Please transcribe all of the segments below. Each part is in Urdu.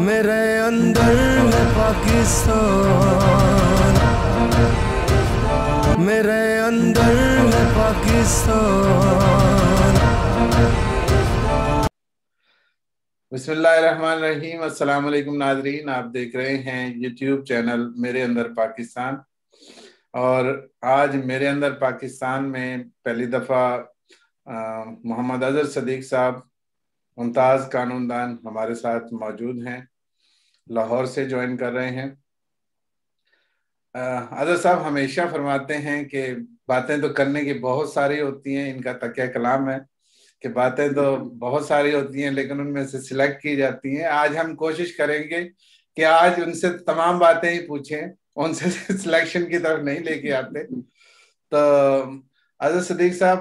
میرے اندر ہے پاکستان، میرے اندر ہے پاکستان۔ بسم اللہ الرحمن الرحیم۔ السلام علیکم ناظرین، آپ دیکھ رہے ہیں یوٹیوب چینل میرے اندر پاکستان، اور آج میرے اندر پاکستان میں پہلی دفعہ محمد اظہر صدیق صاحب ممتاز قانون دان ہمارے ساتھ موجود ہیں، لاہور سے جوائن کر رہے ہیں۔ اظہر صاحب ہمیشہ فرماتے ہیں کہ باتیں تو کرنے کی بہت ساری ہوتی ہیں، ان کا تقیہ کلام ہے کہ باتیں تو بہت ساری ہوتی ہیں لیکن ان میں سے سلیکٹ کی جاتی ہیں۔ آج ہم کوشش کریں گے کہ آج ان سے تمام باتیں ہی پوچھیں، ان سے سلیکشن کی طرف نہیں لے کے آتے۔ تو اظہر صدیق صاحب،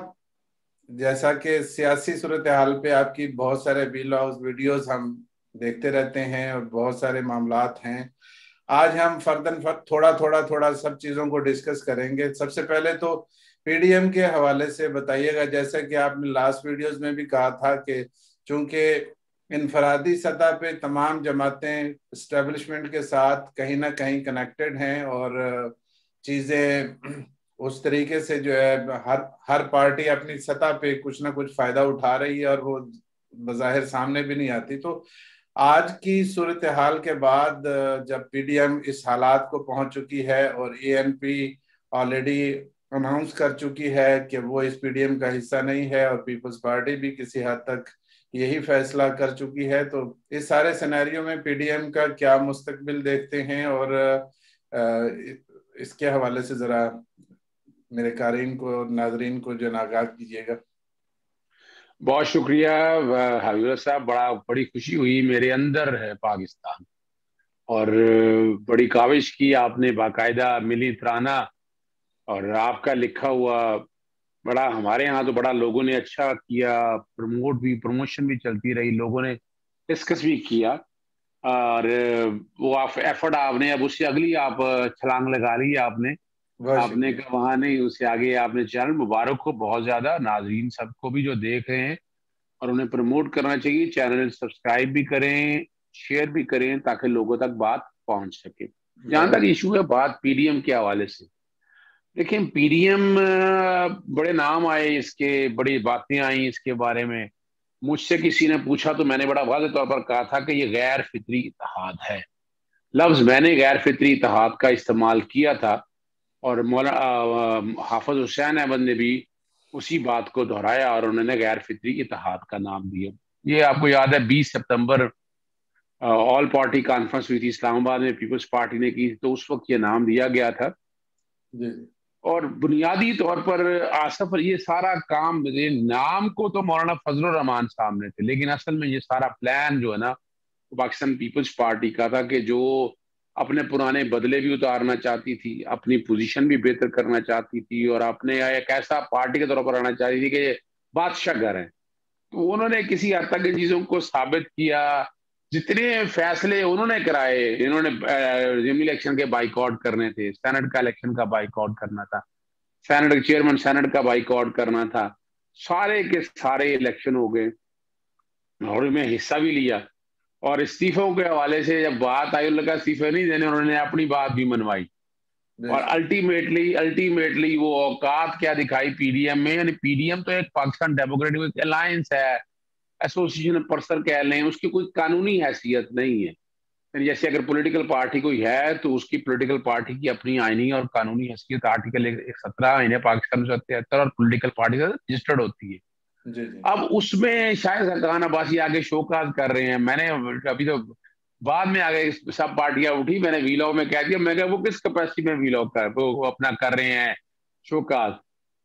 جیسا کہ سیاسی صورتحال پہ آپ کی بہت سارے ویڈیوز ہم دیکھتے رہتے ہیں اور بہت سارے معاملات ہیں، آج ہم فرداً فرد تھوڑا سب چیزوں کو ڈسکس کریں گے۔ سب سے پہلے تو پی ڈی ایم کے حوالے سے بتائیے گا، جیسا کہ آپ نے لاسٹ ویڈیوز میں بھی کہا تھا کہ چونکہ انفرادی سطح پہ تمام جماعتیں اسٹیبلشمنٹ کے ساتھ کہیں نہ کہیں کنیکٹڈ ہیں، اور چیزیں اس طریقے سے جو ہے ہر پارٹی اپنی سطح پہ کچھ نہ کچھ فائدہ اٹھا رہی ہے اور وہ بظاہر سامنے بھی نہیں آتی۔ تو آج کی صورتحال کے بعد جب پی ڈی ایم اس حالات کو پہنچ چکی ہے اور اے این پی آلریڈی اناؤنس کر چکی ہے کہ وہ اس پی ڈی ایم کا حصہ نہیں ہے، اور پیپلز پارٹی بھی کسی حد تک یہی فیصلہ کر چکی ہے، تو اس سارے سینیریو میں پی ڈی ایم کا کیا مستقبل دیکھتے ہیں، اور اس کے حوالے سے ذرا میرے قارئین کو اور ناظرین کو جو آگاہ کیجیے گا۔ بہت شکریہ حبیب صاحب، بڑی خوشی ہوئی میرے اندر ہے پاکستان، اور بڑی کاوش کی آپ نے، باقاعدہ ملی ترانہ اور آپ کا لکھا ہوا بڑا ہمارے ہاں تو بڑا لوگوں نے اچھا کیا، پروموشن بھی چلتی رہی، لوگوں نے ڈسکس بھی کیا، اور وہ ایفرٹ آپ نے اب اس سے اگلی آپ چھلانگ لگا لی آپ نے کہا وہاں نہیں، اس سے آگے آپ نے چینل مبارک ہو بہت زیادہ، ناظرین سب کو بھی جو دیکھ رہے ہیں، اور انہیں پروموٹ کرنا چاہیے، چینل سبسکرائب بھی کریں، شیئر بھی کریں تاکہ لوگوں تک بات پہنچ سکے۔ جہاں تک ایشو ہے بات پی ڈی ایم کے حوالے سے، دیکھیں پی ڈی ایم بڑے نام آئے اس کے، بڑی باتیں آئیں اس کے بارے میں، مجھ سے کسی نے پوچھا تو میں نے بڑا واضح طور پر کہا تھا کہ یہ غیر فطری اتحاد ہے۔ لفظ میں نے غیر فطری اتحاد کا استعمال کیا تھا، اور مولانا حافظ حسین احمد نے بھی اسی بات کو دہرایا اور انہوں نے غیر فطری اتحاد کا نام دیا۔ یہ آپ کو یاد ہے 20 سپتمبر آل پارٹی کانفرنس ہوئی تھی اسلام آباد میں، پیپلز پارٹی نے کی، تو اس وقت یہ نام دیا گیا تھا۔ اور بنیادی طور پر آصف یہ سارا کام، نام کو تو مولانا فضل الرحمان صاحب نے تھے، لیکن اصل میں یہ سارا پلان جو ہے نا پاکستان پیپلز پارٹی کا تھا، کہ جو اپنے پرانے بدلے بھی اتارنا چاہتی تھی، اپنی پوزیشن بھی بہتر کرنا چاہتی تھی، اور اپنے ایک ایسا پارٹی کے طور پر آنا چاہتی تھی کہ یہ بادشاہ گھر ہیں۔ تو انہوں نے کسی حد تک ان چیزوں کو ثابت کیا، جتنے فیصلے انہوں نے کرائے، انہوں نے الیکشن کے بائیکاٹ کرنے تھے، سینٹ کا الیکشن کا بائیکاٹ کرنا تھا، سینٹ چیئرمین سینٹ کا بائیکاٹ کرنا تھا، سارے کے سارے الیکشن ہو گئے اور میں حصہ بھی لیا۔ اور استعفوں کے حوالے سے جب بات آئی، ان کا استعفے نہیں دینے، انہوں نے اپنی بات بھی منوائی، اور الٹیمیٹلی وہ اوقات کیا دکھائی پی ڈی ایم میں، یعنی پی ڈی ایم تو ایک پاکستان ڈیموکریٹک الائنس ہے، ایسوسیشن پرسر کہہ لیں، اس کی کوئی قانونی حیثیت نہیں ہے۔ جیسے اگر پولیٹیکل پارٹی کوئی ہے تو اس کی پولیٹیکل پارٹی کی اپنی آئینی اور قانونی حیثیت آرٹیکل 117 آئین پاکستان 173 اور پولیٹیکل پارٹی سے رجسٹرڈ ہوتی ہے۔ اب اس میں شاید سرکان عباسی آگے شوکاز کر رہے ہیں، میں نے ابھی تو بعد میں آگے سب پارٹیاں اٹھی، میں نے ویلاگ میں کہہ دیا، میں کہا وہ کس کیپیسٹی میں ویلاگ وہ اپنا کر رہے ہیں شوکاز،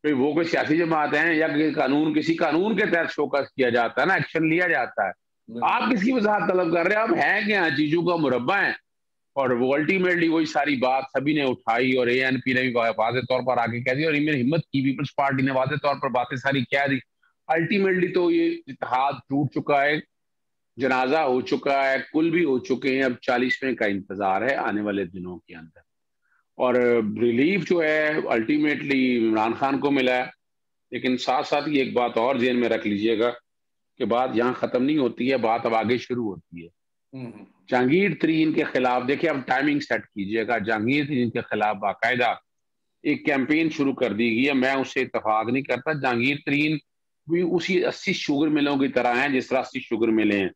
وہ کوئی سیاسی جماعت ہیں یا کسی قانون کے تحت شوکاز کیا جاتا ہے نا، ایکشن لیا جاتا ہے، آپ کس کی وضاحت طلب کر رہے ہیں؟ آپ ہیں کیا چیزوں کا مربع ہیں؟ اور وہ الٹیمیٹلی وہی ساری بات سبھی نے اٹھائی، اور اے این پی نے بھی واضح طور پر آگے کہہ دی، اور ہمت کی پیپلز پارٹی نے واضح طور پر باتیں ساری کہہ دی۔ الٹیمیٹلی تو یہ اتحاد ٹوٹ چکا ہے، جنازہ ہو چکا ہے، کل بھی ہو چکے ہیں، اب 40ویں کا انتظار ہے آنے والے دنوں کے اندر، اور ریلیف جو ہے الٹیمیٹلی عمران خان کو ملا ہے۔ لیکن ساتھ ساتھ یہ ایک بات اور ذہن میں رکھ لیجئے گا کہ بات یہاں ختم نہیں ہوتی ہے، بات اب آگے شروع ہوتی ہے۔ جہانگیر ترین کے خلاف دیکھیں، اب ٹائمنگ سیٹ کیجئے گا، جہانگیر ترین کے خلاف باقاعدہ ایک کیمپین شروع کر دی گئی ہے. میں اس سے اتفاق نہیں کرتا. جہانگیر ترین بھی اسی 80 شوگر ملوں کی طرح ہیں جس طرح 80 شوگر ملے ہیں.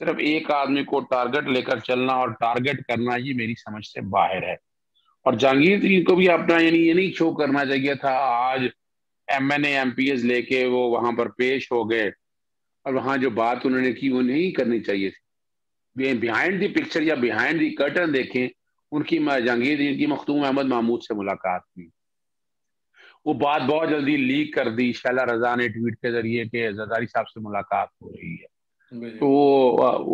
صرف ایک آدمی کو ٹارگٹ لے کر چلنا اور ٹارگٹ کرنا یہ میری سمجھ سے باہر ہے. اور جہانگیر ترین کو بھی اپنا یعنی یہ نہیں شو کرنا چاہیے تھا. آج MNA MPAs لے کے وہ وہاں پر پیش ہو گئے اور وہاں جو بات انہوں نے کی وہ نہیں کرنی چاہیے تھی. بیہائنڈ دی پکچر یا بیہائنڈ دی کرٹن دیکھیں، ان کی جہانگیر ترین کی مختوم احمد محمود سے ملاقات ہوئی. وہ بات بہت جلدی لیک کر دی شیلا رضا نے ٹویٹ کے ذریعے کہ زرداری صاحب سے ملاقات ہو رہی ہے. تو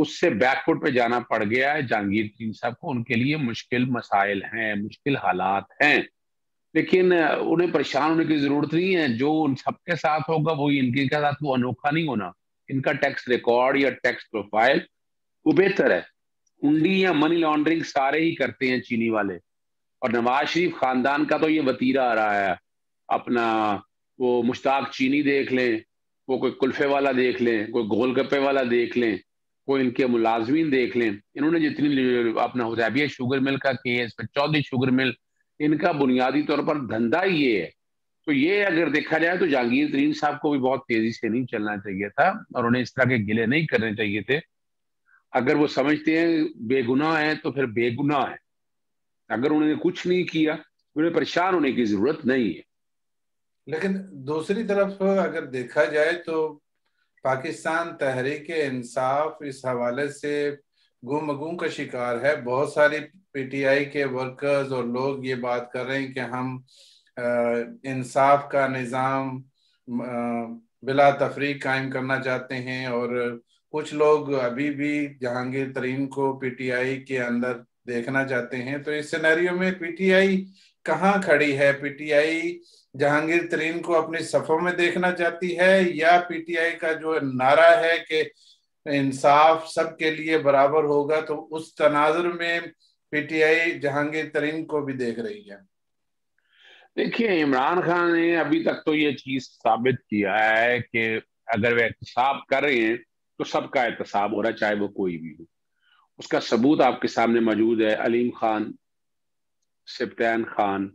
اس سے بیک فٹ پہ جانا پڑ گیا ہے جہانگیر ترین صاحب کو. ان کے لیے مشکل مسائل ہیں، مشکل حالات ہیں، لیکن انہیں پریشان ہونے کی ضرورت نہیں ہے. جو ان سب کے ساتھ ہوگا وہی ان کے ساتھ، وہ انوکھا نہیں ہونا. ان کا ٹیکس ریکارڈ یا ٹیکس پروفائل وہ بہتر ہے. ہنڈی یا منی لانڈرنگ سارے ہی کرتے ہیں چینی والے. اور نواز شریف خاندان کا تو یہ وتیرہ آ رہا ہے. اپنا وہ مشتاق چینی دیکھ لیں، وہ کوئی کلفے والا دیکھ لیں، کوئی گول گپے والا دیکھ لیں، کوئی ان کے ملازمین دیکھ لیں. انہوں نے جتنی اپنا حدیبیہ شوگر مل کا کیس، پھر چودھری شوگر مل، ان کا بنیادی طور پر دھندا ہی یہ ہے. تو یہ اگر دیکھا جائے تو جہانگیر ترین صاحب کو بھی بہت تیزی سے نہیں چلنا چاہیے تھا اور انہیں اس طرح کے گلے نہیں کرنے چاہیے تھے. اگر وہ سمجھتے ہیں بے گناہ ہیں تو پھر بے گناہ ہیں. اگر انہوں نے کچھ نہیں کیا انہیں پریشان ہونے کی ضرورت نہیں ہے. لیکن دوسری طرف اگر دیکھا جائے تو پاکستان تحریک انصاف اس حوالے سے گم گم کا شکار ہے. بہت ساری پی ٹی آئی کے ورکرز اور لوگ یہ بات کر رہے ہیں کہ ہم انصاف کا نظام بلا تفریق قائم کرنا چاہتے ہیں، اور کچھ لوگ ابھی بھی جہانگیر ترین کو پی ٹی آئی کے اندر دیکھنا چاہتے ہیں. تو اس سینیریو میں پی ٹی آئی کہاں کھڑی ہے؟ پی ٹی آئی جہانگیر ترین کو اپنی صفوں میں دیکھنا چاہتی ہے، یا پی ٹی آئی کا جو نعرہ ہے کہ انصاف سب کے لیے برابر ہوگا، تو اس تناظر میں پی ٹی آئی جہانگیر ترین کو بھی دیکھ رہی ہے؟ دیکھیے، عمران خان نے ابھی تک تو یہ چیز ثابت کیا ہے کہ اگر وہ احتساب کر رہے ہیں تو سب کا احتساب ہو رہا ہے، چاہے وہ کوئی بھی ہو. اس کا ثبوت آپ کے سامنے موجود ہے. علیم خان، سبطین خان،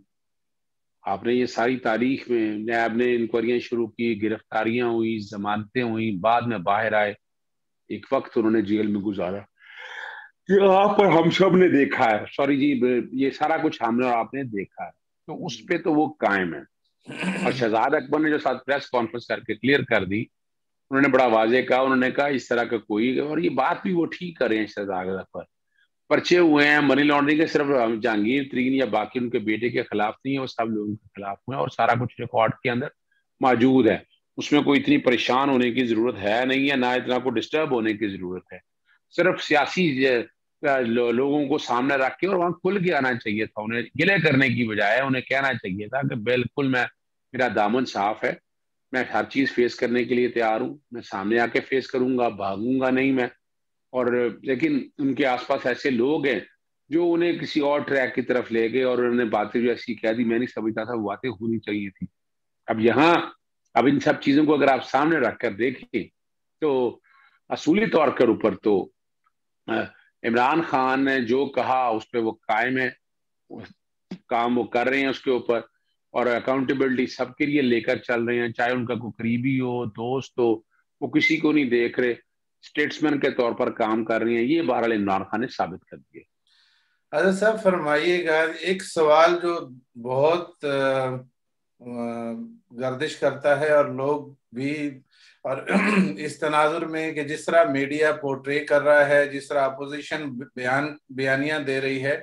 آپ نے یہ ساری تاریخ میں نیب نے انکوائریاں شروع کی، گرفتاریاں ہوئی، ضمانتیں ہوئی، بعد میں باہر آئے. ایک وقت انہوں نے جیل میں گزارا. یہاں پر ہم سب نے دیکھا ہے، سوری جی، یہ سارا کچھ ہم نے اور آپ نے دیکھا ہے. تو اس پہ تو وہ قائم ہے. اور شہزاد اکبر نے جو ساتھ پریس کانفرنس کر کے کلیئر کر دی، انہوں نے بڑا واضح کہا، انہوں نے کہا اس طرح کا کوئی، اور یہ بات بھی وہ ٹھیک کر رہے ہیں، شہزاد اکبر پرچے ہوئے ہیں منی لانڈرنگ کے، صرف جہانگیر ترین یا باقی ان کے بیٹے کے خلاف نہیں ہے، وہ سب لوگوں کے خلاف ہوئے ہیں، اور سارا کچھ ریکارڈ کے اندر موجود ہے. اس میں کوئی اتنی پریشان ہونے کی ضرورت ہے نہیں ہے، نہ اتنا کو ڈسٹرب ہونے کی ضرورت ہے. صرف سیاسی لوگوں کو سامنے رکھ کے اور وہاں کھل کے آنا چاہیے تھا. انہیں گلے کرنے کی بجائے انہیں کہنا چاہیے تھا کہ بالکل میرا دامن صاف ہے، میں ہر چیز فیس کرنے کے لیے تیار ہوں، میں سامنے آ کے فیس کروں گا، بھاگوں گا نہیں میں. اور لیکن ان کے آس پاس ایسے لوگ ہیں جو انہیں کسی اور ٹریک کی طرف لے گئے اور انہوں نے باتیں جو ایسی کہہ دی، میں نہیں سمجھتا تھا وہ باتیں ہونی چاہیے تھی. اب ان سب چیزوں کو اگر آپ سامنے رکھ کر دیکھیں تو اصولی طور کے اوپر تو عمران خان نے جو کہا اس پہ وہ قائم ہے، کام وہ کر رہے ہیں اس کے اوپر، اور اکاؤنٹیبلٹی سب کے لیے لے کر چل رہے ہیں. چاہے ان کا کوئی قریبی ہو، دوست ہو، وہ کسی کو نہیں دیکھ رہے، اسٹیٹسمین کے طور پر کام کر رہی ہیں. یہ بہرحال عمران خان نے ثابت کر دیا. حضرت صاحب فرمائیے گا، ایک سوال جو بہت گردش کرتا ہے اور لوگ بھی، اور اس تناظر میں کہ جس طرح میڈیا پورٹری کر رہا ہے، جس طرح اپوزیشن بیانیاں دے رہی ہے،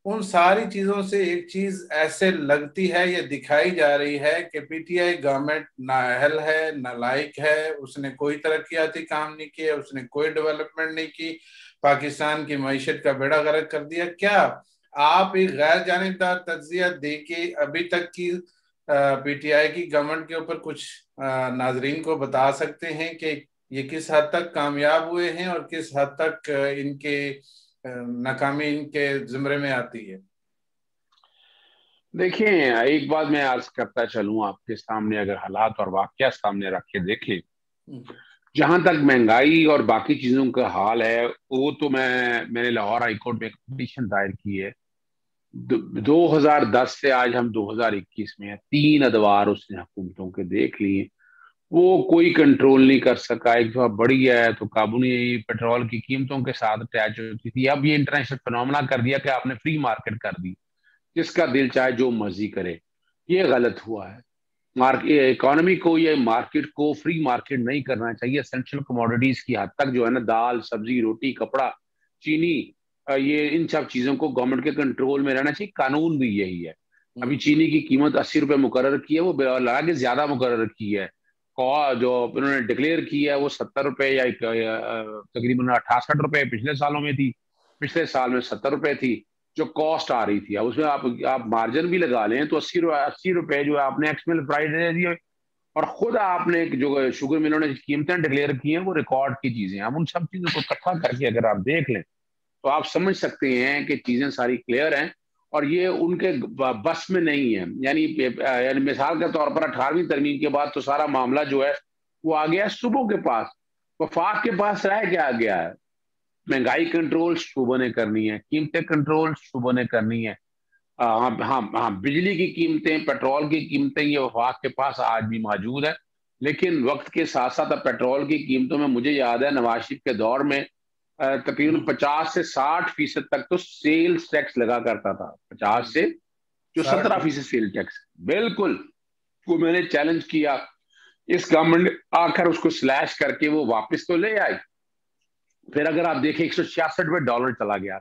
ان ساری چیزوں سے ایک چیز ایسے لگتی ہے یا دکھائی جا رہی ہے کہ پی ٹی آئی گورنمنٹ نااہل ہے، نالائق ہے. اس نے کوئی ترقیاتی کام نہیں کیے، اس نے کوئی ڈیولپمنٹ نہیں کی، پاکستان کی معیشت کا بیڑا غرق کر دیا. کیا آپ ایک غیر جانبدار تجزیہ دے کے ابھی تک کی پی ٹی آئی کی گورنمنٹ کے اوپر کچھ ناظرین کو بتا سکتے ہیں کہ یہ کس حد تک کامیاب ہوئے ہیں اور کس حد تک ان کے ناکامی ان کے زمرے میں آتی ہے؟ دیکھیں، ایک بات میں عرض کرتا چلوں آپ کے سامنے، اگر حالات اور واقعہ سامنے رکھ کے دیکھیں جہاں تک مہنگائی اور باقی چیزوں کا حال ہے وہ تو میں نے لاہور ہائی کورٹ میں ایک پٹیشن دائر کی ہے 2010 سے آج ہم 2021 میں ہیں، 3 ادوار اس نے حکومتوں کے دیکھ لیے، وہ کوئی کنٹرول نہیں کر سکا۔ ایک دفعہ بڑھی ہے تو قابو نہیں آئی، پیٹرول کی قیمتوں کے ساتھ اٹیچ ہوتی تھی، اب یہ انٹرنیشنل فنومنا کر دیا کہ آپ نے فری مارکیٹ کر دی، جس کا دل چاہے جو مرضی کرے۔ یہ غلط ہوا ہے۔ اکانومی کو یا مارکیٹ کو فری مارکیٹ نہیں کرنا چاہیے۔ اسینشل کموڈیٹیز کی حد تک جو ہے نا، دال، سبزی، روٹی، کپڑا، چینی، یہ ان سب چیزوں کو گورنمنٹ کے کنٹرول میں رہنا چاہیے۔ قانون بھی یہی ہے۔ ابھی چینی کی قیمت 80 روپے مقرر کی ہے، وہ لگا کے زیادہ مقرر کی ہے۔ جو انہوں نے ڈکلیئر کی ہے وہ 70 روپے یا تقریباً 68 روپے پچھلے سالوں میں تھی، پچھلے سال میں 70 روپے تھی جو کاسٹ آ رہی تھی۔ اب اس میں آپ مارجن بھی لگا لیں تو 80 روپے جو ہے آپ نے ایکس مل پرائز دے دیے، اور خود آپ نے جو شوگر ملوں نے قیمتیں ڈکلیئر کی ہیں وہ ریکارڈ کی چیزیں ہیں۔ اب ان سب چیزوں کو اکٹھا کر کے اگر آپ دیکھ لیں تو آپ سمجھ سکتے ہیں کہ چیزیں ساری کلیئر ہیں، اور یہ ان کے بس میں نہیں ہے۔ یعنی مثال کے طور پر 18ویں ترمیم کے بعد تو سارا معاملہ جو ہے وہ آ گیا ہے صوبوں کے پاس، وفاق کے پاس رہ کے آ گیا ہے۔ مہنگائی کنٹرول صوبوں نے کرنی ہے، قیمتیں کنٹرول صوبوں نے کرنی ہے۔ ہاں بجلی کی قیمتیں، پیٹرول کی قیمتیں، یہ وفاق کے پاس آج بھی موجود ہے، لیکن وقت کے ساتھ ساتھ اب پیٹرول کی قیمتوں میں مجھے یاد ہے نواز شریف کے دور میں تقریباً 50 سے 60% تک تو سیلز ٹیکس لگا کرتا تھا، 50 سے جو 17% سیل ٹیکس، بالکل وہ میں نے چیلنج کیا، اس گورنمنٹ نے آ کر اس کو سلیش کر کے وہ واپس تو لے آئی۔ پھر اگر آپ دیکھیں 166 پہ ڈالر چلا گیا،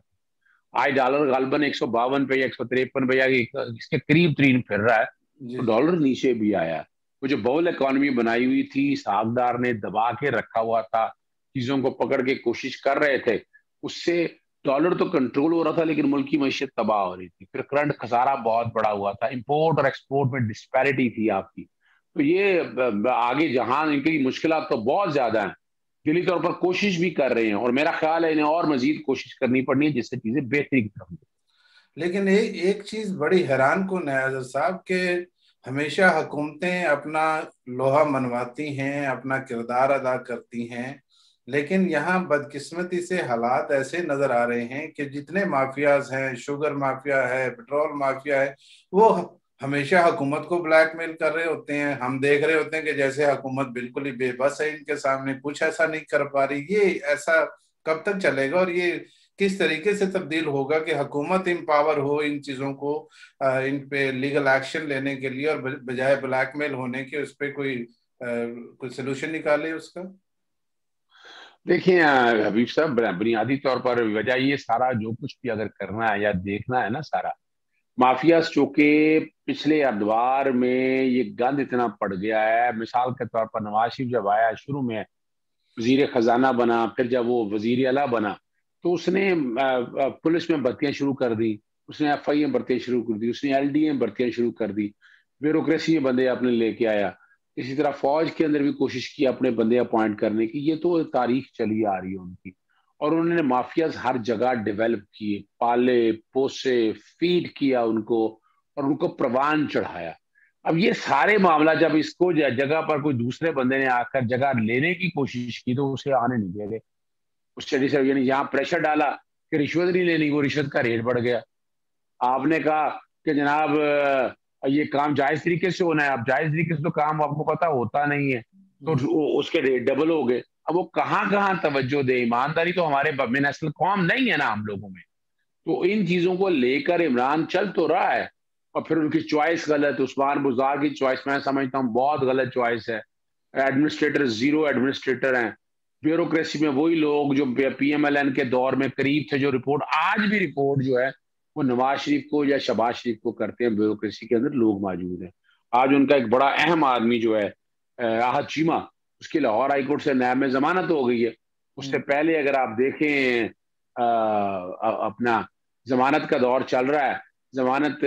آج ڈالر غالباً 152 پہ یا 153 پہ یا اس کے قریب ترین پھر رہا ہے، تو ڈالر نیچے بھی آیا۔ وہ جو بول اکانومی بنائی ہوئی تھی، ساکھدار نے دبا کے رکھا ہوا تھا، چیزوں کو پکڑ کے کوشش کر رہے تھے، اس سے ڈالر تو کنٹرول ہو رہا تھا لیکن ملک کی معیشت تباہ ہو رہی تھی۔ پھر کرنٹ خسارہ بہت بڑا ہوا تھا، امپورٹ اور ایکسپورٹ میں ڈسپیرٹی تھی آپ کی۔ تو یہ آگے جہاں ان کی مشکلات تو بہت زیادہ ہیں، دلی طور پر کوشش بھی کر رہے ہیں، اور میرا خیال ہے انہیں اور مزید کوشش کرنی پڑنی ہے جس سے چیزیں بہتری کی طرف جائیں۔ لیکن ایک چیز بڑی حیران کن ہے اظہر صاحب کہ ہمیشہ حکومتیں اپنا لوہا منواتی ہیں، اپنا کردار ادا کرتی ہیں، لیکن یہاں بدقسمتی سے حالات ایسے نظر آ رہے ہیں کہ جتنے مافیاز ہیں، شوگر مافیا ہے، پیٹرول مافیا ہے، وہ ہمیشہ حکومت کو بلیک میل کر رہے ہوتے ہیں۔ ہم دیکھ رہے ہوتے ہیں کہ جیسے حکومت بالکل ہی بے بس ہے ان کے سامنے، کچھ ایسا نہیں کر پا رہی۔ یہ ایسا کب تک چلے گا، اور یہ کس طریقے سے تبدیل ہوگا کہ حکومت امپاور ہو ان چیزوں کو ان پہ لیگل ایکشن لینے کے لیے، اور بجائے بلیک میل ہونے کے اس پہ کوئی سلوشن نکالے اس کا؟ دیکھیں حبیب صاحب، بنیادی طور پر وجہ یہ سارا جو کچھ بھی اگر کرنا ہے یا دیکھنا ہے نا، سارا مافیاز چونکہ پچھلے ادوار میں یہ گند اتنا پڑ گیا ہے۔ مثال کے طور پر نواز شریف جب آیا شروع میں وزیر خزانہ بنا، پھر جب وہ وزیر اعلیٰ بنا تو اس نے پولیس میں بھرتیاں شروع کر دی، اس نے ایف آئی اے بھرتیاں شروع کر دی، اس نے ایل ڈی اے بھرتیاں شروع کر دی، بیوروکریسی میں بندے اپنے لے کے آیا۔ اسی طرح فوج کے اندر بھی کوشش کی اپنے بندے اپوائنٹ کرنے کی۔ یہ تو تاریخ چلی آ رہی ہے ان کی، اور انہوں نے مافیاز ہر جگہ ڈیولپ کیے، پالے پوسے، فیڈ کیا ان کو، اور ان کو پروان چڑھایا۔ اب یہ سارے معاملہ جب اس کو جگہ پر کوئی دوسرے بندے نے آ کر جگہ لینے کی کوشش کی تو اسے آنے نہیں دے گئے اس سے، یعنی یہاں پریشر ڈالا کہ رشوت نہیں لینی، وہ رشوت کا ریٹ بڑھ گیا۔ آپ نے کہا کہ جناب یہ کام جائز طریقے سے ہونا ہے، اب جائز طریقے سے تو کام آپ کو پتا ہوتا نہیں ہے، تو اس کے ریٹ ڈبل ہو گئے۔ اب وہ کہاں کہاں توجہ دے؟ ایمانداری تو ہمارے میں نسل قوم نہیں ہے نا ہم لوگوں میں، تو ان چیزوں کو لے کر عمران چل تو رہا ہے، اور پھر ان کی چوائس غلط۔ عثمان بزدار کی چوائس میں سمجھتا ہوں بہت غلط چوائس ہے۔ ایڈمنسٹریٹر زیرو ایڈمنسٹریٹر ہیں، بیوروکریسی میں وہی لوگ جو پی ایم ایل این کے دور میں قریب تھے، جو رپورٹ آج بھی رپورٹ جو ہے وہ نواز شریف کو یا شہباز شریف کو کرتے ہیں۔ بیوروکریسی کے اندر لوگ موجود ہیں۔ آج ان کا ایک بڑا اہم آدمی جو ہے احد چیمہ، اس کی لاہور ہائی کورٹ سے نیب میں ضمانت ہو گئی ہے۔ اس سے پہلے اگر آپ دیکھیں اپنا ضمانت کا دور چل رہا ہے، ضمانت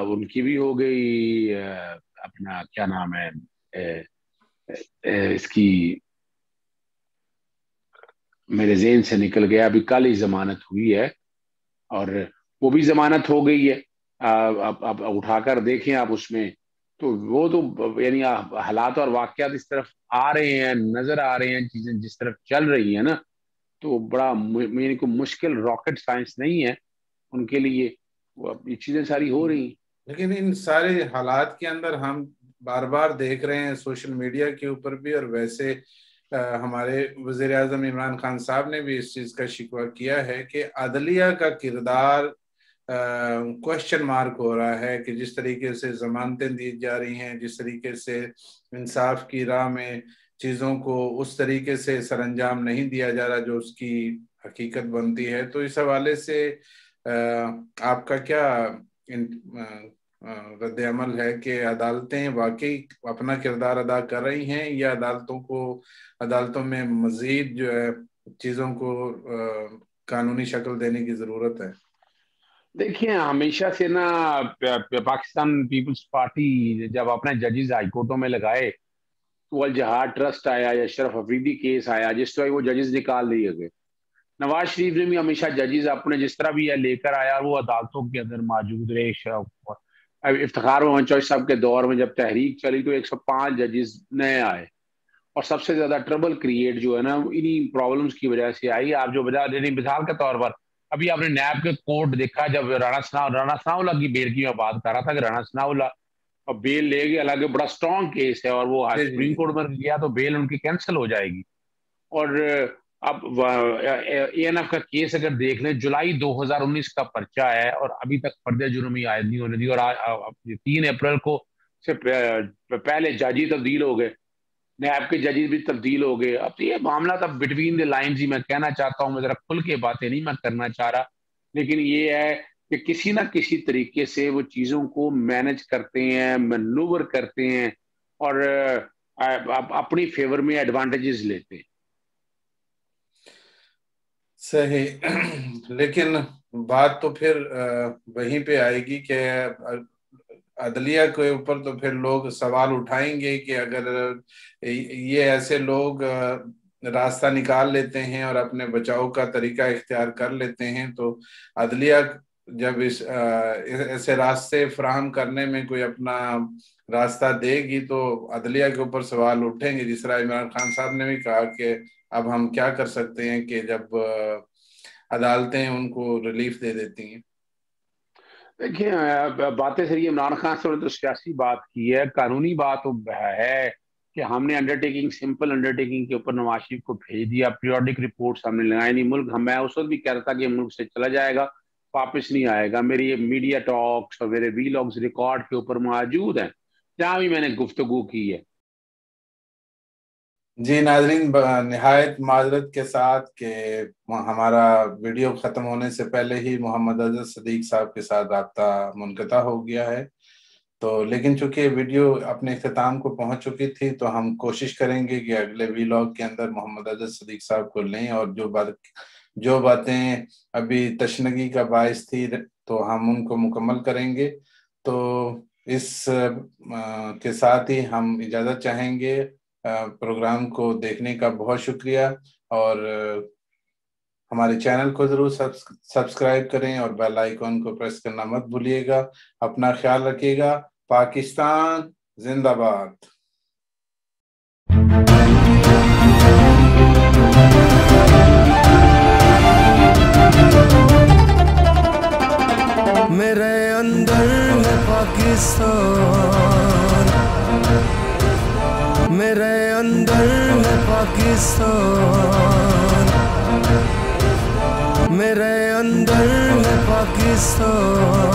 ان کی بھی ہو گئی، اپنا کیا نام ہے اس کی، میرے ذہن سے نکل گیا، ابھی کل ہی ضمانت ہوئی ہے، اور وہ بھی ضمانت ہو گئی ہے۔ اب اٹھا کر دیکھیں آپ اس میں تو وہ تو یعنی حالات اور واقعات اس طرف آ رہے ہیں، نظر آ رہے ہیں، چیزیں جس طرف چل رہی ہیں نا، تو بڑا میرے کو مشکل راکٹ سائنس نہیں ہے ان کے لیے، وہ یہ چیزیں ساری ہو رہی ہیں۔ لیکن ان سارے حالات کے اندر ہم بار بار دیکھ رہے ہیں سوشل میڈیا کے اوپر بھی، اور ویسے ہمارے وزیر اعظم عمران خان صاحب نے بھی اس چیز کا شکوہ کیا ہے کہ عدلیہ کا کردار کوشچن مارک ہو رہا ہے، کہ جس طریقے سے ضمانتیں دی جا رہی ہیں، جس طریقے سے انصاف کی راہ میں چیزوں کو اس طریقے سے سر انجام نہیں دیا جا رہا جو اس کی حقیقت بنتی ہے۔ تو اس حوالے سے آپ کا کیا رد عمل ہے کہ عدالتیں واقعی اپنا کردار ادا کر رہی ہیں، یا عدالتوں میں مزید جو ہے چیزوں کو قانونی شکل دینے کی ضرورت ہے؟ دیکھیں ہمیشہ سے نا پاکستان پیپلز پارٹی جب اپنے ججز ہائی کورٹوں میں لگائے تو الجہاد ٹرسٹ آیا یا اشرف افریدی کیس آیا، جس طرح وہ ججز نکال دیے گئے۔ نواز شریف نے بھی ہمیشہ ججز اپنے جس طرح بھی لے کر آیا، وہ عدالتوں کے اندر موجود رہے۔ افتخار محمد چوہدری صاحب کے دور میں جب تحریک چلی تو 105 ججز نئے آئے، اور سب سے زیادہ ٹربل کریٹ جو ہے نا انہی پرابلمز کی وجہ سے آئی۔ آپ جو مثال کے طور پر ابھی آپ نے نیب کے کورٹ دیکھا، جب رانا ثناء اللہ کی بیل کی میں بات کر رہا تھا کہ رانا ثناء اللہ اور بیل لے گئے، حالانکہ بڑا سٹرونگ کیس ہے اور وہ سپریم کورٹ میں گیا تو بیل ان کی کینسل ہو جائے گی۔ اور اب اے این ایف کا کیس اگر دیکھ لیں، جولائی 2019 کا پرچہ ہے اور ابھی تک فرد جرمی عائد نہیں ہونے دی، اور 3 اپریل کو سے پہلے ججی تبدیل ہو گئے، نیب کے ججز بھی تبدیل ہو گئے۔ اب یہ معاملہ اب بٹوین دی لائنز ہی میں کہنا چاہتا ہوں، میں ذرا کھل کے باتیں نہیں میں کرنا چاہ رہا، لیکن یہ ہے کہ کسی نہ کسی طریقے سے وہ چیزوں کو مینج کرتے ہیں، مینوور کرتے ہیں، اور اپنی فیور میں ایڈوانٹیجز لیتے ہیں۔ صحیح، لیکن بات تو پھر وہیں پہ آئے گی کہ عدلیہ کے اوپر تو پھر لوگ سوال اٹھائیں گے کہ اگر یہ ایسے لوگ راستہ نکال لیتے ہیں اور اپنے بچاؤ کا طریقہ اختیار کر لیتے ہیں، تو عدلیہ جب ایسے راستے فراہم کرنے میں کوئی اپنا راستہ دے گی تو عدلیہ کے اوپر سوال اٹھیں گے، جس طرح عمران خان صاحب نے بھی کہا کہ اب ہم کیا کر سکتے ہیں کہ جب عدالتیں ان کو ریلیف دے دیتی ہیں۔ دیکھیں باتیں صحیح، عمران خان صاحب نے تو سیاسی بات کی ہے، قانونی بات ہے کہ ہم نے سمپل انڈرٹیکنگ کے اوپر نواز شریف کو بھیج دیا، پیریوڈک رپورٹس ہم نے لگائی نہیں، ملک میں اس وقت بھی کہہ رہا تھا کہ ملک سے چلا جائے گا، واپس نہیں آئے گا۔ میری میڈیا ٹاکس اور میرے وی لاگز ریکارڈ کے اوپر موجود ہیں، جہاں بھی میں نے گفتگو کی ہے۔ جی ناظرین، نہایت معذرت کے ساتھ کہ ہمارا ویڈیو ختم ہونے سے پہلے ہی محمد اظہر صدیق صاحب کے ساتھ رابطہ منقطع ہو گیا ہے، تو لیکن چونکہ ویڈیو اپنے اختتام کو پہنچ چکی تھی تو ہم کوشش کریں گے کہ اگلے وی لاگ کے اندر محمد اظہر صدیق صاحب کو لیں، اور جو باتیں ابھی تشنگی کا باعث تھی تو ہم ان کو مکمل کریں گے۔ تو اس کے ساتھ ہی ہم اجازت چاہیں گے۔ پروگرام کو دیکھنے کا بہت شکریہ، اور ہمارے چینل کو ضرور سبسکرائب کریں اور بیل آئیکن کو پریس کرنا مت بھولیے گا۔ اپنا خیال رکھیے گا۔ پاکستان زندہ باد۔ میرے اندر ہے پاکستان، میرے اندر ہے پاکستان، میرے اندر ہے پاکستان۔